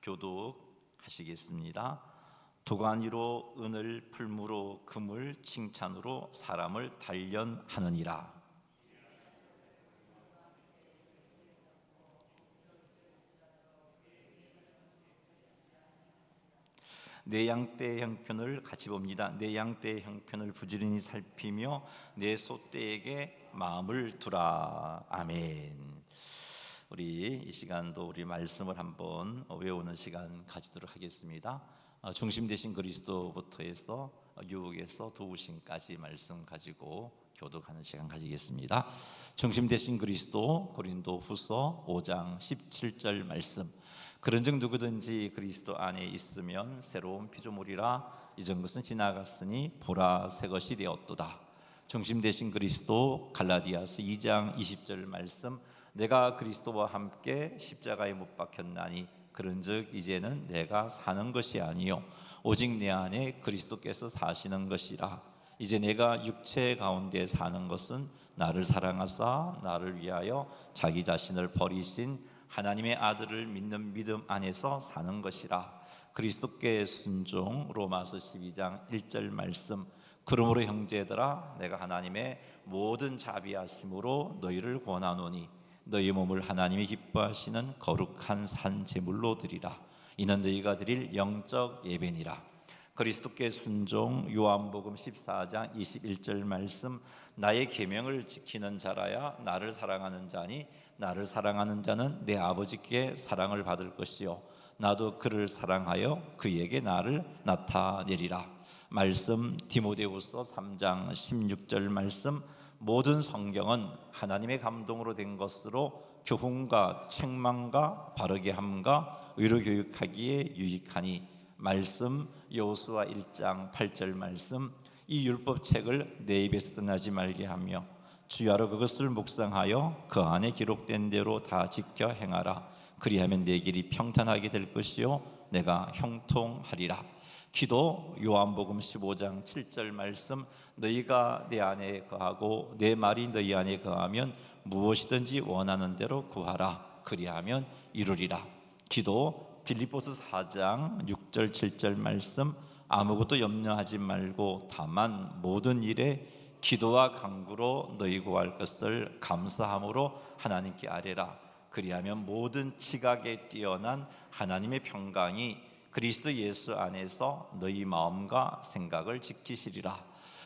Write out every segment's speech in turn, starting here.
교독하시겠습니다. 도가니로 은을, 풀무로 금을, 칭찬으로 사람을 단련하느니라. 내 양떼의 형편을 같이 봅니다. 내 양떼의 형편을 부지런히 살피며 내 소떼에게 마음을 두라. 아멘. 우리 이 시간도 우리 말씀을 한번 외우는 시간 가지도록 하겠습니다. 중심 되신 그리스도부터 해서 유혹에서 도우심까지 말씀 가지고 교독하는 시간 가지겠습니다. 중심 되신 그리스도, 고린도후서 5장 17절 말씀. 그런즉 누구든지 그리스도 안에 있으면 새로운 피조물이라, 이전 것은 지나갔으니 보라 새 것이 되었도다. 중심 되신 그리스도, 갈라디아서 2장 20절 말씀. 내가 그리스도와 함께 십자가에 못 박혔나니 그런즉 이제는 내가 사는 것이 아니요 오직 내 안에 그리스도께서 사시는 것이라. 이제 내가 육체 가운데 사는 것은 나를 사랑하사 나를 위하여 자기 자신을 버리신 하나님의 아들을 믿는 믿음 안에서 사는 것이라. 그리스도께 순종, 로마서 12장 1절 말씀. 그러므로 형제들아, 내가 하나님의 모든 자비하심으로 너희를 권하노니 너희 몸을 하나님이 기뻐하시는 거룩한 산 제물로 드리라. 이는 너희가 드릴 영적 예배니라. 그리스도께 순종, 요한복음 14장 21절 말씀. 나의 계명을 지키는 자라야 나를 사랑하는 자니 나를 사랑하는 자는 내 아버지께 사랑을 받을 것이요 나도 그를 사랑하여 그에게 나를 나타내리라. 말씀 디모데후서 3장 16절 말씀. 모든 성경은 하나님의 감동으로 된 것으로 교훈과 책망과 바르게 함과 의로 교육하기에 유익하니. 말씀 여호수아 1장 8절 말씀. 이 율법책을 내 입에서 떠나지 말게 하며 주야로 그것을 묵상하여 그 안에 기록된 대로 다 지켜 행하라. 그리하면 내 길이 평탄하게 될 것이요 내가 형통하리라. 기도 요한복음 15장 7절 말씀. 너희가 내 안에 거하고 내 말이 너희 안에 거하면 무엇이든지 원하는 대로 구하라. 그리하면 이루리라. 기도 빌립보서 4장 6절 7절 말씀. 아무것도 염려하지 말고 다만 모든 일에 기도와 간구로 너희 구할 것을 감사함으로 하나님께 아뢰라. 그리하면 모든 지각에 뛰어난 하나님의 평강이 그리스도 예수 안에서 너희 마음과 생각을 지키시리라.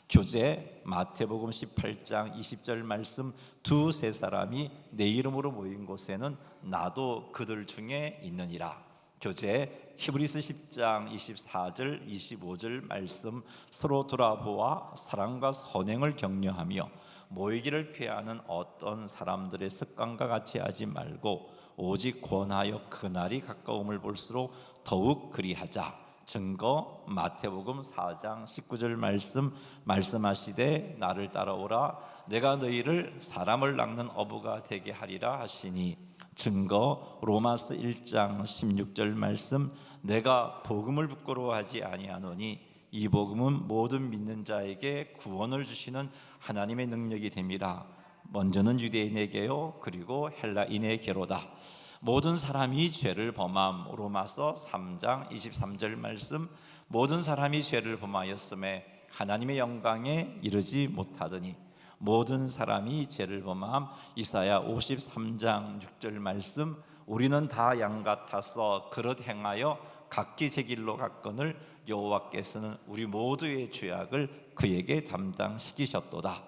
교재 마태복음 18장 20절 말씀. 두세 사람이 내 이름으로 모인 곳에는 나도 그들 중에 있느니라. 교재 히브리서 10장 24절 25절 말씀. 서로 돌아보아 사랑과 선행을 격려하며 모이기를 피하는 어떤 사람들의 습관과 같이 하지 말고 오직 권하여 그날이 가까움을 볼수록 더욱 그리하자. 증거 마태복음 4장 19절 말씀. 말씀하시되 나를 따라오라 내가 너희를 사람을 낚는 어부가 되게 하리라 하시니. 증거 로마서 1장 16절 말씀. 내가 복음을 부끄러워하지 아니하노니 이 복음은 모든 믿는 자에게 구원을 주시는 하나님의 능력이 됨이라. 먼저는 유대인에게요 그리고 헬라인에게로다. 모든 사람이 죄를 범함. 로마서 3장 23절 말씀. 모든 사람이 죄를 범하였음에 하나님의 영광에 이르지 못하더니 모든 사람이 죄를 범함. 이사야 53장 6절 말씀. 우리는 다 양 같아서 그릇 행하여 각기 제 길로 갔거늘 여호와께서는 우리 모두의 죄악을 그에게 담당시키셨도다.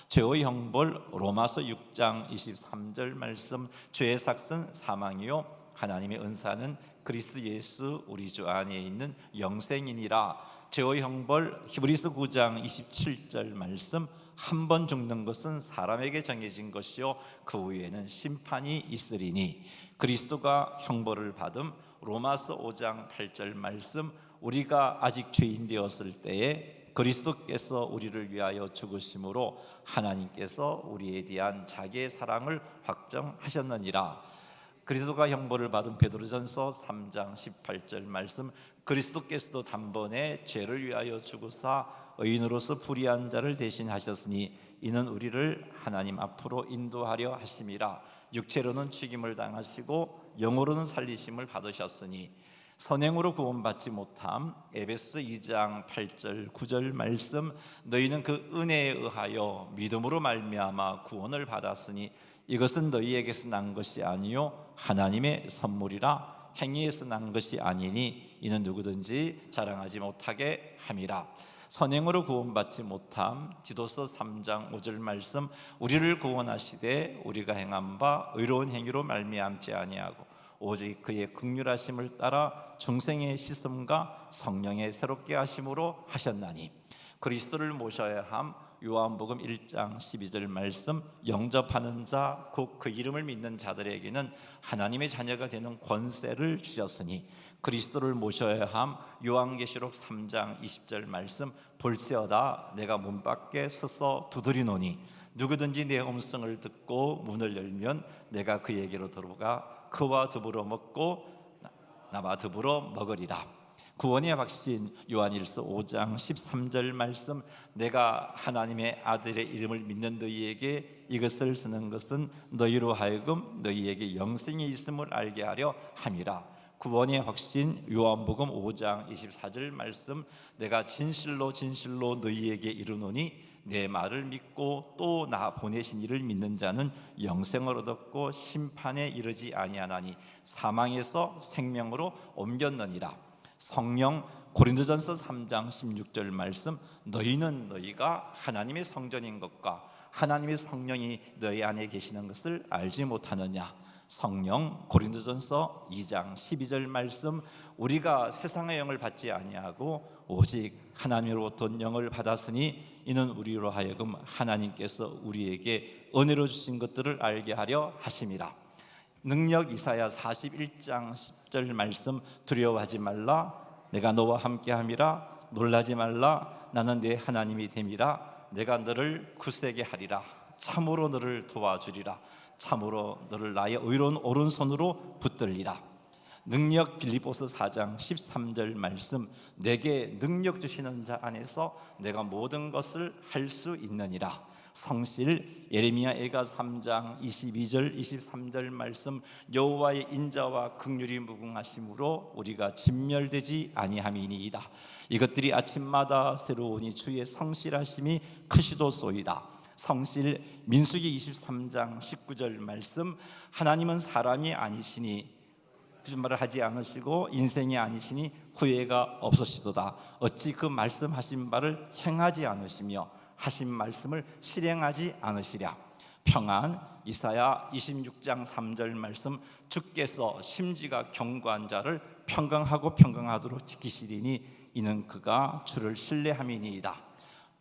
죄의 형벌. 로마서 6장 23절 말씀. 죄의 삭은 사망이요 하나님의 은사는 그리스도 예수 우리 주 안에 있는 영생이니라. 죄의 형벌. 히브리서 9장 27절 말씀. 한 번 죽는 것은 사람에게 정해진 것이요 그 후에는 심판이 있으리니. 그리스도가 형벌을 받음. 로마서 5장 8절 말씀. 우리가 아직 죄인 되었을 때에 그리스도께서 우리를 위하여 죽으심으로 하나님께서 우리에 대한 자기의 사랑을 확정하셨느니라. 그리스도가 형벌을 받은 베드로전서 3장 18절 말씀. 그리스도께서도 단번에 죄를 위하여 죽으사 의인으로서 불의한 자를 대신하셨으니 이는 우리를 하나님 앞으로 인도하려 하심이라. 육체로는 죽임을 당하시고 영으로는 살리심을 받으셨으니 선행으로 구원받지 못함. 에베소 2장 8절 9절 말씀, 너희는 그 은혜에 의하여 믿음으로 말미암아 구원을 받았으니 이것은 너희에게서 난 것이 아니요 하나님의 선물이라. 행위에서 난 것이 아니니 이는 누구든지 자랑하지 못하게 함이라. 선행으로 구원받지 못함. 디도서 3장 5절 말씀, 우리를 구원하시되 우리가 행한 바 의로운 행위로 말미암지 아니하고 오직 그의 긍휼하심을 따라 중생의 씻음과 성령의 새롭게 하심으로 하셨나니. 그리스도를 모셔야 함. 요한복음 1장 12절 말씀, 영접하는 자 곧 그 이름을 믿는 자들에게는 하나님의 자녀가 되는 권세를 주셨으니 그리스도를 모셔야 함. 요한계시록 3장 20절 말씀, 볼세어다 내가 문 밖에 서서 두드리노니 누구든지 내 음성을 듣고 문을 열면 내가 그에게로 들어가 그와 더불어 먹고 나와 더불어 먹으리라. 구원의 확신, 요한일서 5장 13절 말씀, 내가 하나님의 아들의 이름을 믿는 너희에게 이것을 쓰는 것은 너희로 하여금 너희에게 영생이 있음을 알게 하려 함이라. 구원의 확신, 요한복음 5장 24절 말씀, 내가 진실로 진실로 너희에게 이르노니 내 말을 믿고 또 나 보내신 이를 믿는 자는 영생을 얻었고 심판에 이르지 아니하나니 사망에서 생명으로 옮겼느니라. 성령, 고린도전서 3장 16절 말씀, 너희는 너희가 하나님의 성전인 것과 하나님의 성령이 너희 안에 계시는 것을 알지 못하느냐. 성령, 고린도전서 2장 12절 말씀, 우리가 세상의 영을 받지 아니하고 오직 하나님으로부터 영을 받았으니 이는 우리로 하여금 하나님께서 우리에게 은혜로 주신 것들을 알게 하려 하심이라. 능력, 이사야 41장 10절 말씀, 두려워하지 말라 내가 너와 함께함이라. 놀라지 말라 나는 내 하나님이 됨이라. 내가 너를 굳세게 하리라. 참으로 너를 도와주리라. 참으로 너를 나의 의로운 오른손으로 붙들리라. 능력, 빌립보서 4장 13절 말씀, 내게 능력 주시는 자 안에서 내가 모든 것을 할 수 있느니라. 성실, 예레미야 애가 3장 22절 23절 말씀, 여호와의 인자와 긍휼이 무궁하심으로 우리가 진멸되지 아니함이니이다. 이것들이 아침마다 새로우니 주의 성실하심이 크시도소이다. 성실, 민수기 23장 19절 말씀, 하나님은 사람이 아니시니 거짓말을 하지 않으시고 인생이 아니시니 후회가 없으시도다. 어찌 그 말씀하신 바를 행하지 않으시며 하신 말씀을 실행하지 않으시랴. 평안, 이사야 26장 3절 말씀, 주께서 심지가 견고한 자를 평강하고 평강하도록 지키시리니 이는 그가 주를 신뢰함이니이다.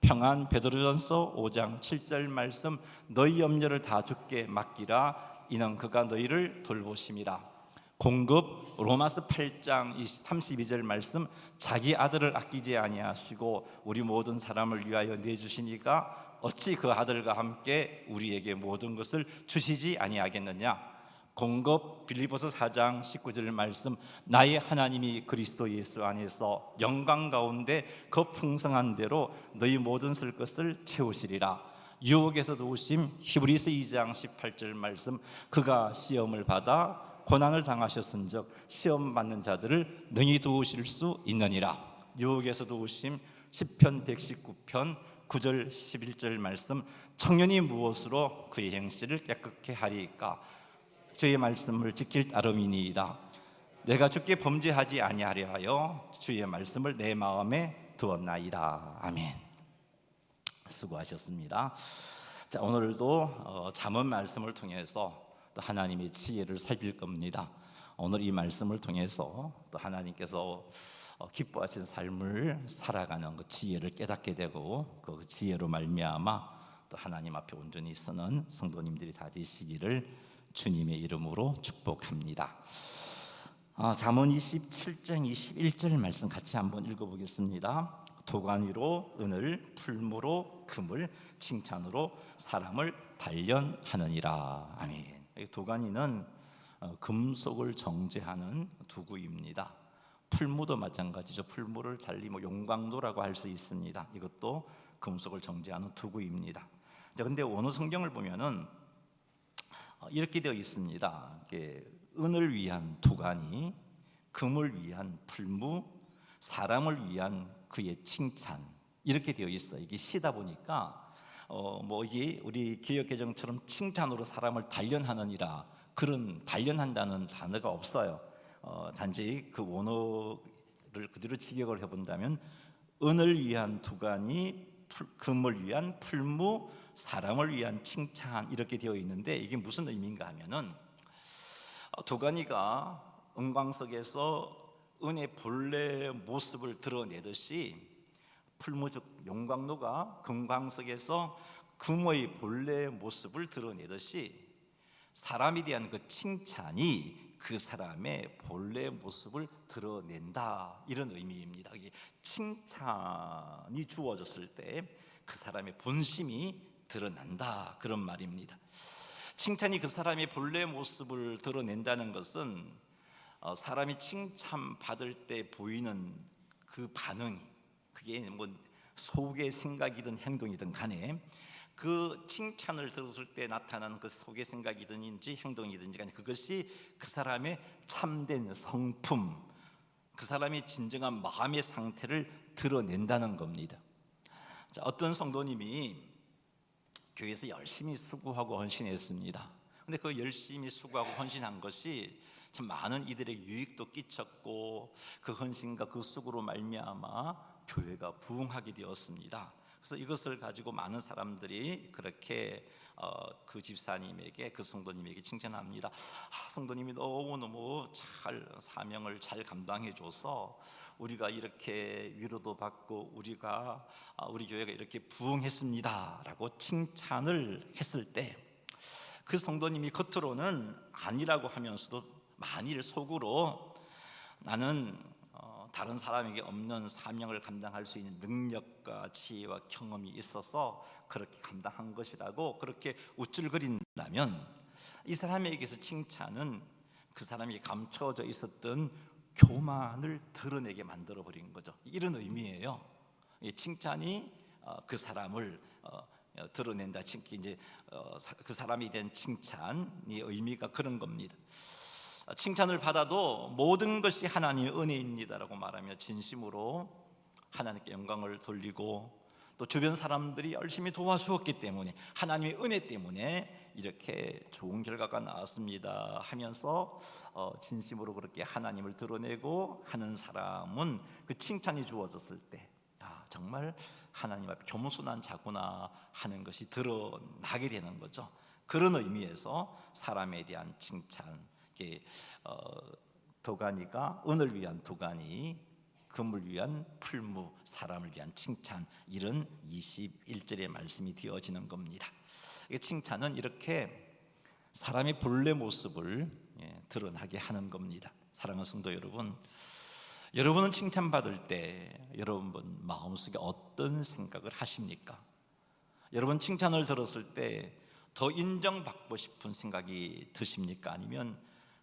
평안, 베드로전서 5장 7절 말씀, 너희 염려를 다 주께 맡기라 이는 그가 너희를 돌보심이라. 공급, 로마서 8장 32절 말씀, 자기 아들을 아끼지 아니하시고 우리 모든 사람을 위하여 내주시니까 어찌 그 아들과 함께 우리에게 모든 것을 주시지 아니하겠느냐. 공급, 빌립보서 4장 19절 말씀, 나의 하나님이 그리스도 예수 안에서 영광 가운데 그 풍성한 대로 너희 모든 쓸 것을 채우시리라. 유혹에서 도우심, 히브리서 2장 18절 말씀, 그가 시험을 받아 고난을 당하셨은즉 시험 받는 자들을 능히 도우실 수 있느니라. 유혹에서 도우심, 시편 119편 9절 11절 말씀, 청년이 무엇으로 그의 행실을 깨끗게 하리까. 주의 말씀을 지킬 따름이니이다. 내가 주께 범죄하지 아니하려 하여 주의 말씀을 내 마음에 두었나이다. 아멘. 수고하셨습니다. 자, 오늘도 잠언 말씀을 통해서 또 하나님의 지혜를 살필 겁니다. 오늘 이 말씀을 통해서 또 하나님께서 기뻐하신 삶을 살아가는 그 지혜를 깨닫게 되고 그 지혜로 말미암아 또 하나님 앞에 온전히 서는 성도님들이 다 되시기를 주님의 이름으로 축복합니다. 잠언 27장 21절 말씀 같이 한번 읽어보겠습니다. 도가니로 은을, 풀무로 금을, 칭찬으로 사람을 단련하느니라. 아멘. 도가니는 금속을 정제하는 도구입니다. 풀무도 마찬가지죠. 풀무를 달리 용광로라고 할 수 있습니다. 이것도 금속을 정제하는 도구입니다. 그런데 원어 성경을 보면은 이렇게 되어 있습니다. 은을 위한 도가니, 금을 위한 풀무, 사람을 위한 그의 칭찬, 이렇게 되어 있어요. 이게 시다 보니까 이게 우리 기억개정처럼 칭찬으로 사람을 단련하느니라, 그런 단련한다는 단어가 없어요. 단지 그 원어를 그대로 직역을 해본다면 은을 위한 두가니, 금을 위한 풀무, 사람을 위한 칭찬, 이렇게 되어 있는데 이게 무슨 의미인가 하면은 두가니가 은광석에서 은의 본래 모습을 드러내듯이 풀무 즉 용광로가 금광석에서 금의 본래 모습을 드러내듯이 사람에 대한 그 칭찬이 그 사람의 본래 모습을 드러낸다, 이런 의미입니다. 이게 칭찬이 주어졌을 때 그 사람의 본심이 드러난다, 그런 말입니다. 칭찬이 그 사람의 본래 모습을 드러낸다는 것은 사람이 칭찬받을 때 보이는 그 반응이, 그게 뭐 속의 생각이든 행동이든 간에 그 칭찬을 들었을 때 나타나는 그 속의 생각이든지 행동이든지 간에 그것이 그 사람의 참된 성품, 그 사람이 진정한 마음의 상태를 드러낸다는 겁니다. 자, 어떤 성도님이 교회에서 열심히 수고하고 헌신했습니다. 근데 그 열심히 수고하고 헌신한 것이 참 많은 이들에게 유익도 끼쳤고 그 헌신과 그 수고로 말미암아 교회가 부흥하게 되었습니다. 그래서 이것을 가지고 많은 사람들이 그렇게 그 집사님에게, 그 성도님에게 칭찬합니다. 성도님이 너무너무 잘 사명을 잘 감당해줘서 우리가 이렇게 위로도 받고 우리가 우리 교회가 이렇게 부흥했습니다 라고 칭찬을 했을 때 그 성도님이 겉으로는 아니라고 하면서도 만일 속으로 나는 다른 사람에게 없는 사명을 감당할 수 있는 능력과 지혜와 경험이 있어서 그렇게 감당한 것이라고 그렇게 우쭐거린다면 이 사람에게서 칭찬은 그 사람이 감춰져 있었던 교만을 드러내게 만들어 버린 거죠. 이런 의미예요. 칭찬이 그 사람을 드러낸다. 이제 그 사람에 대한 칭찬의 의미가 그런 겁니다. 칭찬을 받아도 모든 것이 하나님의 은혜입니다라고 말하며 진심으로 하나님께 영광을 돌리고 또 주변 사람들이 열심히 도와주었기 때문에 하나님의 은혜 때문에 이렇게 좋은 결과가 나왔습니다 하면서 진심으로 그렇게 하나님을 드러내고 하는 사람은 그 칭찬이 주어졌을 때 정말 하나님 앞에 겸손한 자구나 하는 것이 드러나게 되는 거죠. 그런 의미에서 사람에 대한 칭찬, 도가니가 은을 위한 도가니, 금을 위한 풀무, 사람을 위한 칭찬, 이런 21절의 말씀이 되어지는 겁니다. 칭찬은 이렇게 사람의 본래 모습을 드러나게 하는 겁니다. 사랑하는 성도 여러분, 여러분은 칭찬받을 때 여러분 마음속에 어떤 생각을 하십니까? 여러분 칭찬을 들었을 때 더 인정받고 싶은 생각이 드십니까? 아니면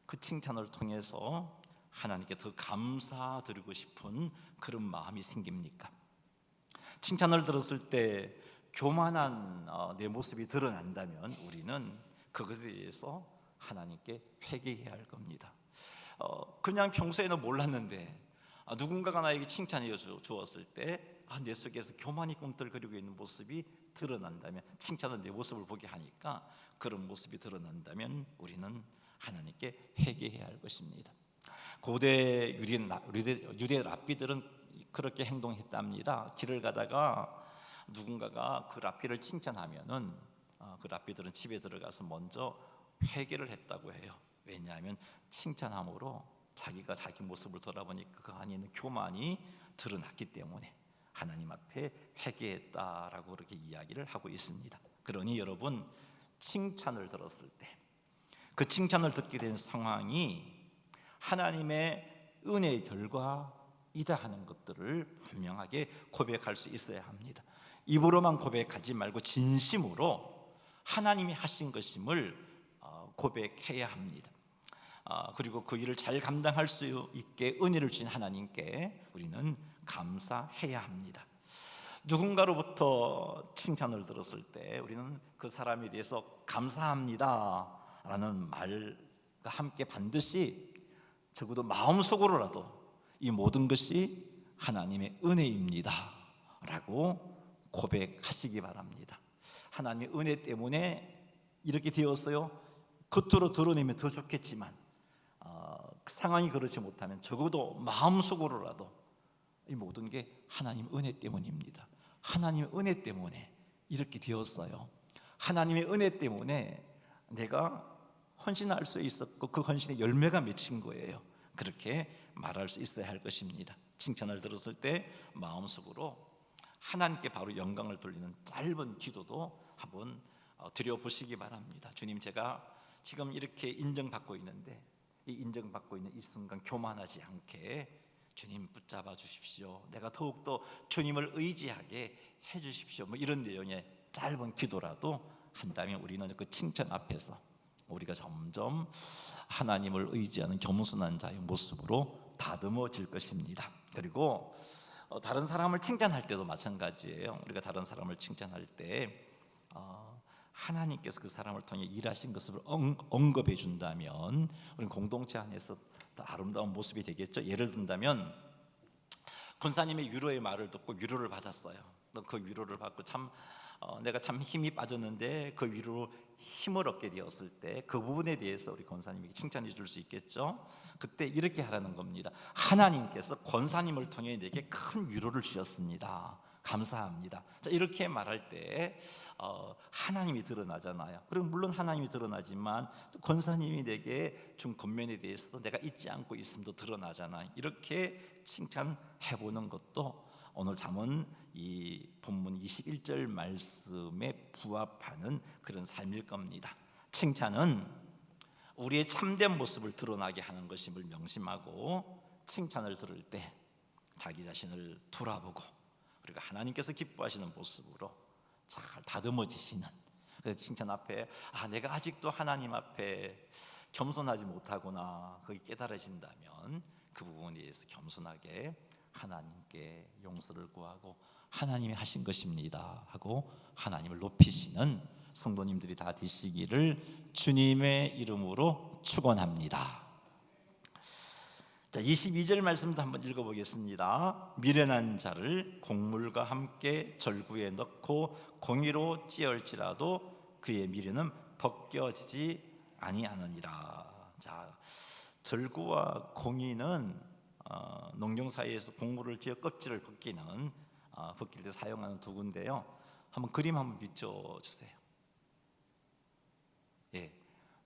그 칭찬을 통해서 하나님께 더 감사드리고 싶은 그런 마음이 생깁니까? 칭찬을 들었을 때 교만한 내 모습이 드러난다면 우리는 그것에 대해서 하나님께 회개해야 할 겁니다. 그냥 평소에는 몰랐는데 누군가가 나에게 칭찬해 주었을 때 내 속에서 교만이 꿈틀거리고 있는 모습이 드러난다면, 칭찬은 내 모습을 보게 하니까 그런 모습이 드러난다면 우리는 하나님께 회개해야 할 것입니다. 고대 유대 랍비들은 그렇게 행동했답니다. 길을 가다가 누군가가 그 랍비를 칭찬하면은 그 랍비들은 집에 들어가서 먼저 회개를 했다고 해요. 왜냐하면 칭찬함으로 자기가 자기 모습을 돌아보니까 그 안에 있는 교만이 드러났기 때문에 하나님 앞에 회개했다라고 그렇게 이야기를 하고 있습니다. 그러니 여러분, 칭찬을 들었을 때 그 칭찬을 듣게 된 상황이 하나님의 은혜의 결과이다 하는 것들을 분명하게 고백할 수 있어야 합니다. 입으로만 고백하지 말고 진심으로 하나님이 하신 것임을 고백해야 합니다. 그리고 그 일을 잘 감당할 수 있게 은혜를 주신 하나님께 우리는 감사해야 합니다. 누군가로부터 칭찬을 들었을 때 우리는 그 사람에 대해서 감사합니다 라는 말과 함께 반드시 적어도 마음속으로라도 이 모든 것이 하나님의 은혜입니다 라고 고백하시기 바랍니다. 하나님의 은혜 때문에 이렇게 되었어요. 겉으로 드러내면 더 좋겠지만 상황이 그렇지 못하면 적어도 마음속으로라도 이 모든 게 하나님의 은혜 때문입니다. 하나님의 은혜 때문에 이렇게 되었어요. 하나님의 은혜 때문에 내가 헌신할 수 있었고 그 헌신의 열매가 맺힌 거예요. 그렇게 말할 수 있어야 할 것입니다. 칭찬을 들었을 때 마음속으로 하나님께 바로 영광을 돌리는 짧은 기도도 한번 드려보시기 바랍니다. 주님, 제가 지금 이렇게 인정받고 있는데 이 인정받고 있는 이 순간 교만하지 않게 주님 붙잡아 주십시오. 내가 더욱더 주님을 의지하게 해주십시오. 뭐 이런 내용의 짧은 기도라도 한다면 우리는 그 칭찬 앞에서 우리가 점점 하나님을 의지하는 겸손한 자의 모습으로 다듬어질 것입니다. 그리고 다른 사람을 칭찬할 때도 마찬가지예요. 우리가 다른 사람을 칭찬할 때 하나님께서 그 사람을 통해 일하신 것을 언급해 준다면 우리 공동체 안에서 더 아름다운 모습이 되겠죠. 예를 든다면 권사님의 위로의 말을 듣고 위로를 받았어요. 그 위로를 받고 내가 참 힘이 빠졌는데 그 위로로 힘을 얻게 되었을 때 그 부분에 대해서 우리 권사님에게 칭찬해 줄 수 있겠죠. 그때 이렇게 하라는 겁니다. 하나님께서 권사님을 통해 내게 큰 위로를 주셨습니다. 감사합니다. 자, 이렇게 말할 때 하나님이 드러나잖아요. 그리고 물론 하나님이 드러나지만 또 권사님이 내게 준 권면에 대해서 내가 잊지 않고 있음도 드러나잖아요. 이렇게 칭찬해보는 것도 오늘 잠언 이 본문 21절 말씀에 부합하는 그런 삶일 겁니다. 칭찬은 우리의 참된 모습을 드러나게 하는 것임을 명심하고 칭찬을 들을 때 자기 자신을 돌아보고 그리고 하나님께서 기뻐하시는 모습으로 잘 다듬어지시는, 그래서 칭찬 앞에 내가 아직도 하나님 앞에 겸손하지 못하구나 그게 깨달아진다면 그 부분에 대해서 겸손하게 하나님께 용서를 구하고 하나님이 하신 것입니다 하고 하나님을 높이시는 성도님들이 다 되시기를 주님의 이름으로 축원합니다. 자, 22절 말씀도 한번 읽어보겠습니다. 미련한 자를 곡물과 함께 절구에 넣고 공의로 찌을지라도 그의 미련은 벗겨지지 아니하느니라. 자, 절구와 공의는 농경사회에서 곡물을 지어 껍질을 벗길 때 사용하는 도구인데요. 한번 그림 한번 비춰주세요. 예,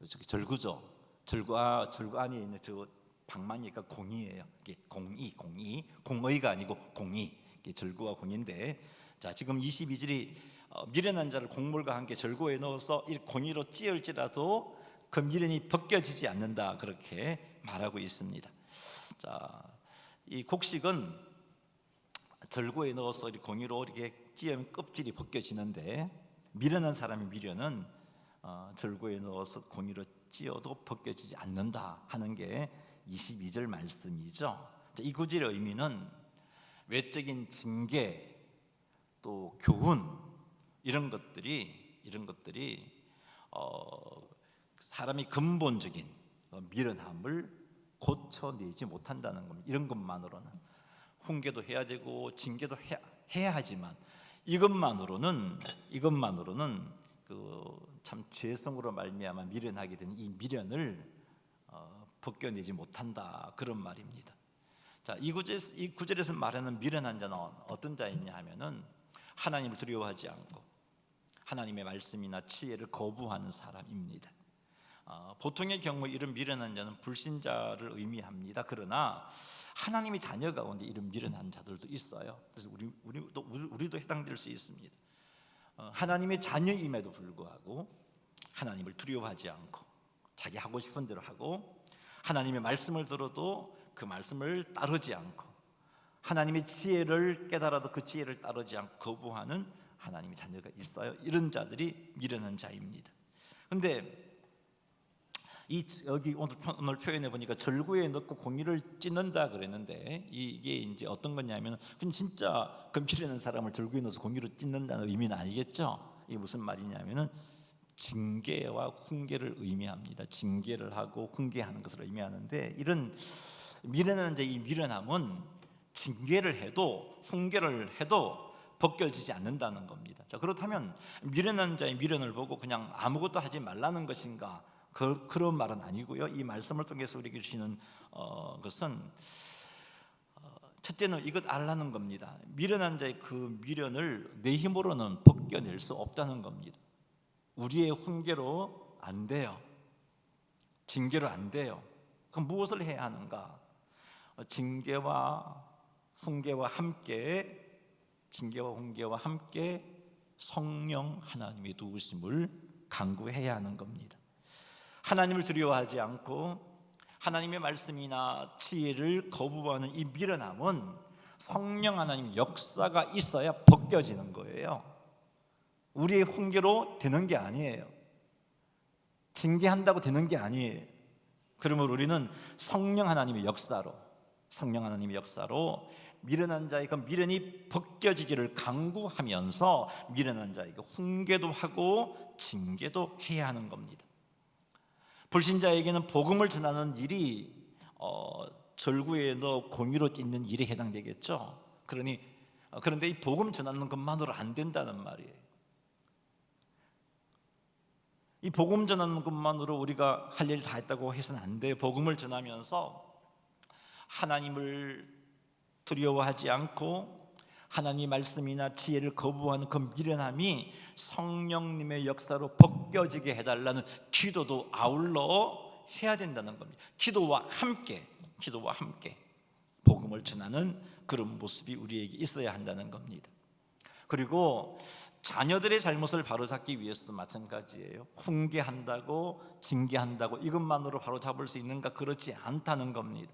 저기 절구죠. 절구 안에 있는 저 방망이가 공이에요. 이게 공의가 아니고 공의. 이게 절구와 공인데, 자 지금 22절이 미련한 자를 곡물과 함께 절구에 넣어서 이 공의로 찌을지라도 그 미련이 벗겨지지 않는다 그렇게 말하고 있습니다. 자, 이 곡식은 절구에 넣어서 이 공의로 이렇게 찌으면 껍질이 벗겨지는데 미련한 사람의 미련은 절구에 넣어서 공의로 찌어도 벗겨지지 않는다 하는 게 22절 말씀이죠. 이 구절의 의미는 외적인 징계 또 교훈 이런 것들이 사람이 근본적인 미련함을 고쳐내지 못한다는 겁니다. 이런 것만으로는 훈계도 해야 되고 징계도 해야 하지만 이것만으로는 참 죄성으로 말미암아 미련하게 된 이 미련을 벗겨내지 못한다 그런 말입니다. 자, 이 구절에서 말하는 미련한 자는 어떤 자이냐 하면은 하나님을 두려워하지 않고 하나님의 말씀이나 지혜를 거부하는 사람입니다. 보통의 경우 이런 미련한 자는 불신자를 의미합니다. 그러나 하나님의 자녀 가운데 이런 미련한 자들도 있어요. 그래서 우리도 해당될 수 있습니다. 하나님의 자녀임에도 불구하고 하나님을 두려워하지 않고 자기 하고 싶은 대로 하고 하나님의 말씀을 들어도 그 말씀을 따르지 않고 하나님의 지혜를 깨달아도 그 지혜를 따르지 않고 거부하는 하나님의 자녀가 있어요. 이런 자들이 미련한 자입니다. 그런데 여기 오늘 표현해 보니까 절구에 넣고 공의를 찢는다 그랬는데 이게 이제 어떤 거냐면 그건 진짜 그 미련한 사람을 절구에 넣어서 공의로 찢는다는 의미는 아니겠죠. 이게 무슨 말이냐면은 징계와 훈계를 의미합니다. 징계를 하고 훈계하는 것을 의미하는데, 이런 미련한 자의 미련함은 징계를 해도 훈계를 해도 벗겨지지 않는다는 겁니다. 자, 그렇다면 미련한 자의 미련을 보고 그냥 아무것도 하지 말라는 것인가? 그런 말은 아니고요. 이 말씀을 통해서 우리에게 주시는 것은 첫째는 이것 알라는 겁니다. 미련한 자의 그 미련을 내 힘으로는 벗겨낼 수 없다는 겁니다. 우리의 훈계로 안 돼요. 징계로 안 돼요. 그럼 무엇을 해야 하는가? 징계와 훈계와 함께 성령 하나님의 도우심을 간구해야 하는 겁니다. 하나님을 두려워하지 않고 하나님의 말씀이나 지혜를 거부하는 이 미련함은 성령 하나님의 역사가 있어야 벗겨지는 거예요. 우리의 훈계로 되는 게 아니에요. 징계한다고 되는 게 아니에요. 그러므로 우리는 성령 하나님의 역사로 미련한 자의 그 미련이 벗겨지기를 간구하면서 미련한 자에게 훈계도 하고 징계도 해야 하는 겁니다. 불신자에게는 복음을 전하는 일이 절구에도 공의로 찢는 일에 해당되겠죠. 그런데 이 복음 전하는 것만으로 안 된다는 말이에요. 이 복음 전하는 것만으로 우리가 할 일 다 했다고 해서는 안 돼요. 복음을 전하면서 하나님을 두려워하지 않고 하나님의 말씀이나 지혜를 거부하는 그 미련함이 성령님의 역사로 벗겨지게 해달라는 기도도 아울러 해야 된다는 겁니다. 기도와 함께 복음을 전하는 그런 모습이 우리에게 있어야 한다는 겁니다. 그리고 자녀들의 잘못을 바로잡기 위해서도 마찬가지예요. 훈계한다고 징계한다고 이것만으로 바로잡을 수 있는가? 그렇지 않다는 겁니다.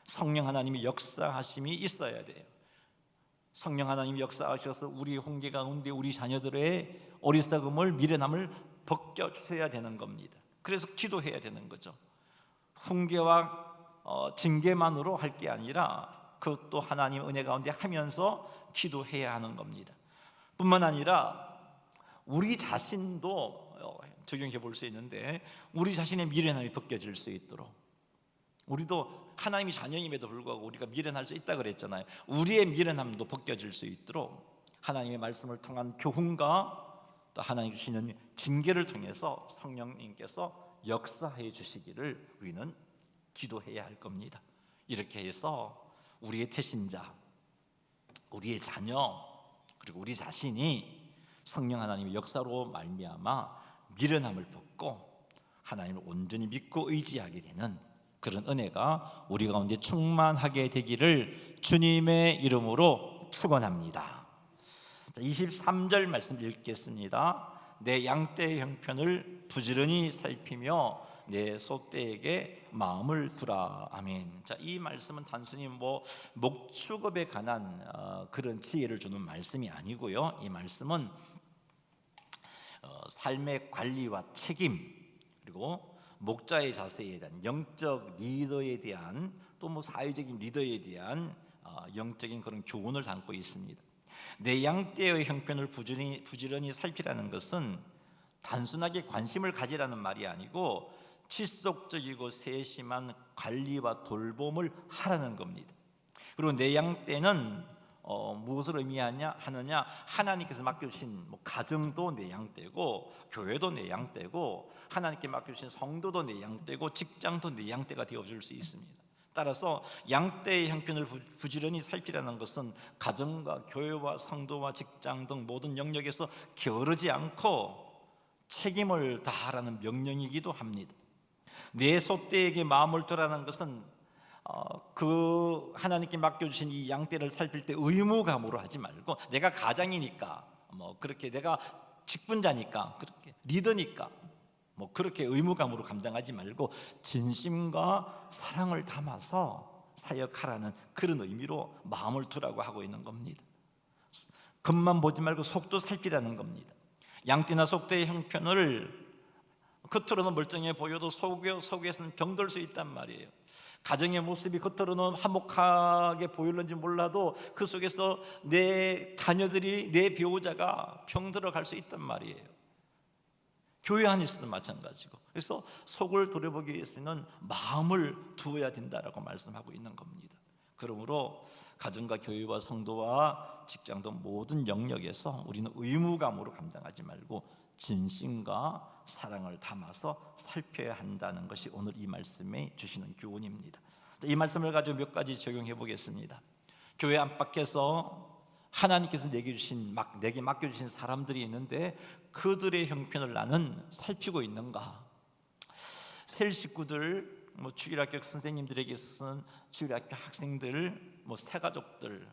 성령 하나님의 역사하심이 있어야 돼요. 성령 하나님이 역사하셔서 우리 훈계 가운데 우리 자녀들의 어리석음을 미련함을 벗겨주셔야 되는 겁니다. 그래서 기도해야 되는 거죠. 훈계와 징계만으로 할 게 아니라 그것도 하나님 은혜 가운데 하면서 기도해야 하는 겁니다. 뿐만 아니라 우리 자신도 적용해 볼 수 있는데, 우리 자신의 미련함이 벗겨질 수 있도록, 우리도 하나님이 자녀임에도 불구하고 우리가 미련할 수 있다 그랬잖아요. 우리의 미련함도 벗겨질 수 있도록 하나님의 말씀을 통한 교훈과 또 하나님 주시는 징계를 통해서 성령님께서 역사해 주시기를 우리는 기도해야 할 겁니다. 이렇게 해서 우리의 태신자, 우리의 자녀, 그리고 우리 자신이 성령 하나님의 역사로 말미암아 미련함을 벗고 하나님을 온전히 믿고 의지하게 되는 그런 은혜가 우리 가운데 충만하게 되기를 주님의 이름으로 축원합니다. 23절 말씀 읽겠습니다. 내 양떼의 형편을 부지런히 살피며 내 소떼에게 마음을 두라. 아멘. 자, 이 말씀은 단순히 목축업에 관한 그런 지혜를 주는 말씀이 아니고요. 이 말씀은 삶의 관리와 책임, 그리고 목자의 자세에 대한 영적 리더에 대한, 또 사회적인 리더에 대한 영적인 그런 교훈을 담고 있습니다. 내 양떼의 형편을 부지런히 살피라는 것은 단순하게 관심을 가지라는 말이 아니고 지속적이고 세심한 관리와 돌봄을 하라는 겁니다. 그리고 내 양떼는 무엇을 의미하느냐 하느냐, 하나님께서 맡겨주신 가정도 내 양떼고, 교회도 내 양떼고, 하나님께 맡겨주신 성도도 내 양떼고, 직장도 내 양떼가 되어줄 수 있습니다. 따라서 양떼의 형편을 부지런히 살피라는 것은 가정과 교회와 성도와 직장 등 모든 영역에서 게으르지 않고 책임을 다하라는 명령이기도 합니다. 내 소떼에게 마음을 두라는 것은 그 하나님께 맡겨주신 이 양떼를 살필 때 의무감으로 하지 말고, 내가 가장이니까 그렇게, 내가 직분자니까, 그렇게 리더니까 그렇게 의무감으로 감당하지 말고 진심과 사랑을 담아서 사역하라는 그런 의미로 마음을 두라고 하고 있는 겁니다. 겉만 보지 말고 속도 살피라는 겁니다. 양떼나 속떼의 형편을 겉으로는 멀쩡해 보여도 속에서는 병들 수 있단 말이에요. 가정의 모습이 겉으로는 화목하게 보일는지 몰라도 그 속에서 내 자녀들이, 내 배우자가 병들어 갈 수 있단 말이에요. 교회 안에서도 마찬가지고, 그래서 속을 돌아보기 위해서는 마음을 두어야 된다라고 말씀하고 있는 겁니다. 그러므로 가정과 교회와 성도와 직장도 모든 영역에서 우리는 의무감으로 감당하지 말고 진심과 사랑을 담아서 살펴야 한다는 것이 오늘 이 말씀에 주시는 교훈입니다. 이 말씀을 가지고 몇 가지 적용해 보겠습니다. 교회 안팎에서 하나님께서 내게 맡겨주신 사람들이 있는데 그들의 형편을 나는 살피고 있는가? 셀 식구들, 주일학교 선생님들에게 있어서는 주일학교 학생들, 새가족들,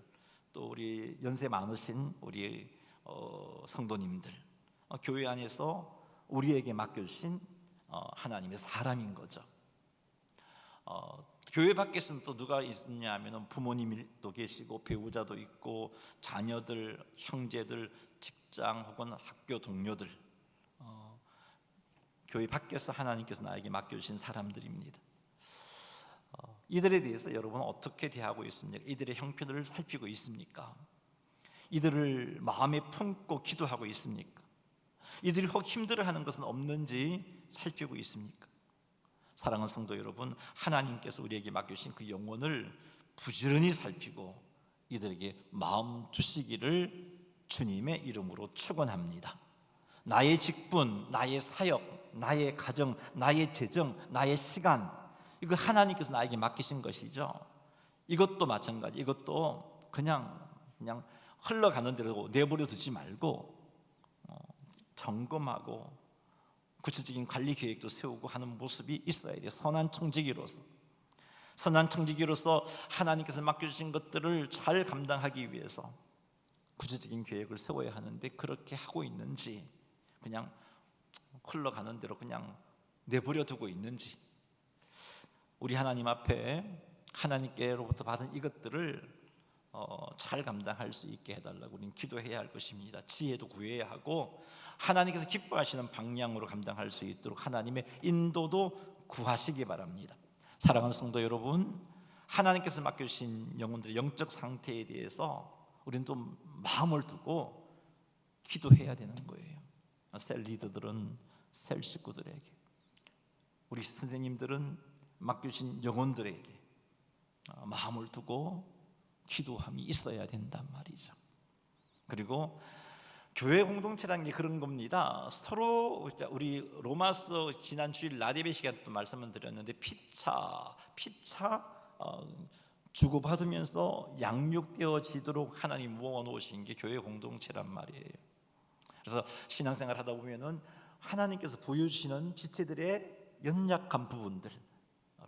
또 우리 연세 많으신 우리 성도님들, 교회 안에서 우리에게 맡겨주신 하나님의 사람인 거죠. 교회 밖에서는 또 누가 있느냐 하면 부모님도 계시고 배우자도 있고 자녀들, 형제들, 직장 혹은 학교 동료들, 교회 밖에서 하나님께서 나에게 맡겨주신 사람들입니다. 이들에 대해서 여러분은 어떻게 대하고 있습니까? 이들의 형편을 살피고 있습니까? 이들을 마음에 품고 기도하고 있습니까? 이들이 혹 힘들어하는 것은 없는지 살피고 있습니까? 사랑하는 성도 여러분, 하나님께서 우리에게 맡겨주신 그 영혼을 부지런히 살피고 이들에게 마음 주시기를 주님의 이름으로 축원합니다. 나의 직분, 나의 사역, 나의 가정, 나의 재정, 나의 시간, 이거 하나님께서 나에게 맡기신 것이죠. 이것도 마찬가지. 이것도 그냥 흘러가는 대로 내버려 두지 말고 점검하고 구체적인 관리 계획도 세우고 하는 모습이 있어야 돼요. 선한 청지기로서 하나님께서 맡겨주신 것들을 잘 감당하기 위해서 구체적인 계획을 세워야 하는데 그렇게 하고 있는지, 그냥 흘러가는 대로 그냥 내버려 두고 있는지, 우리 하나님 앞에 하나님께로부터 받은 이것들을 잘 감당할 수 있게 해달라고 우리는 기도해야 할 것입니다. 지혜도 구해야 하고 하나님께서 기뻐하시는 방향으로 감당할 수 있도록 하나님의 인도도 구하시기 바랍니다. 사랑하는 성도 여러분, 하나님께서 맡겨주신 영혼들의 영적 상태에 대해서 우리는 좀 마음을 두고 기도해야 되는 거예요. 셀 리더들은 셀 식구들에게, 우리 선생님들은 맡겨주신 영혼들에게 마음을 두고 기도함이 있어야 된단 말이죠. 그리고 교회 공동체라는 게 그런 겁니다. 서로, 우리 로마서 지난 주일 라디베 시간에 또 말씀을 드렸는데 피차 주고받으면서 양육되어지도록 하나님 모아놓으신 게 교회 공동체란 말이에요. 그래서 신앙생활 하다 보면은 하나님께서 보여주시는 지체들의 연약한 부분들,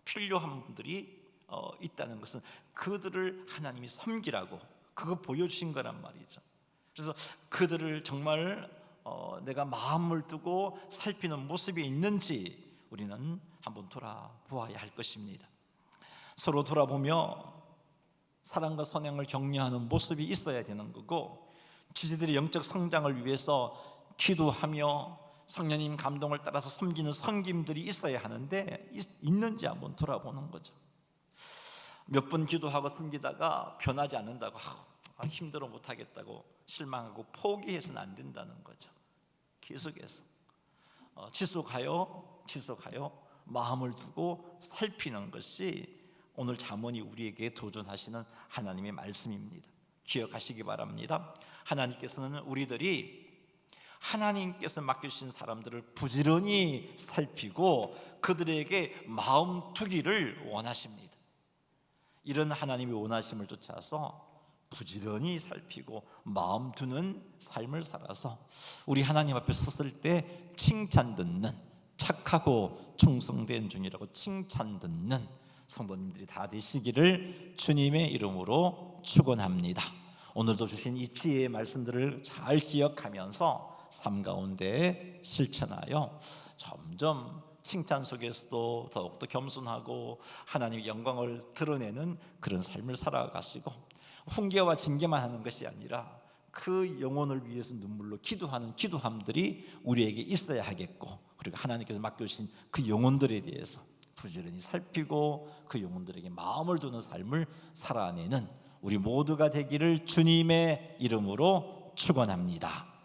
필요한 분들이 있다는 것은 그들을 하나님이 섬기라고 그거 보여주신 거란 말이죠. 그래서 그들을 정말 내가 마음을 두고 살피는 모습이 있는지 우리는 한번 돌아보아야 할 것입니다. 서로 돌아보며 사랑과 선행을 격려하는 모습이 있어야 되는 거고, 지체들의 영적 성장을 위해서 기도하며 성령님 감동을 따라서 섬기는 섬김들이 있어야 하는데 있는지 한번 돌아보는 거죠. 몇 번 기도하고 섬기다가 변하지 않는다고 힘들어 못하겠다고 실망하고 포기해서는 안 된다는 거죠. 계속해서 지속하여 마음을 두고 살피는 것이 오늘 잠언이 우리에게 도전하시는 하나님의 말씀입니다. 기억하시기 바랍니다. 하나님께서는 우리들이 하나님께서 맡겨주신 사람들을 부지런히 살피고 그들에게 마음 두기를 원하십니다. 이런 하나님의 원하심을 쫓아서 부지런히 살피고 마음 두는 삶을 살아서 우리 하나님 앞에 섰을 때 칭찬 듣는, 착하고 충성된 중이라고 칭찬 듣는 성도님들이 다 되시기를 주님의 이름으로 축원합니다. 오늘도 주신 이 지혜의 말씀들을 잘 기억하면서 삶 가운데 실천하여 점점 칭찬 속에서도 더욱더 겸손하고 하나님의 영광을 드러내는 그런 삶을 살아가시고, 훈계와 징계만 하는 것이 아니라 그 영혼을 위해서 눈물로 기도하는 기도함들이 우리에게 있어야 하겠고, 그리고 하나님께서 맡겨주신 그 영혼들에 대해서 부지런히 살피고 그 영혼들에게 마음을 두는 삶을 살아내는 우리 모두가 되기를 주님의 이름으로 축원합니다.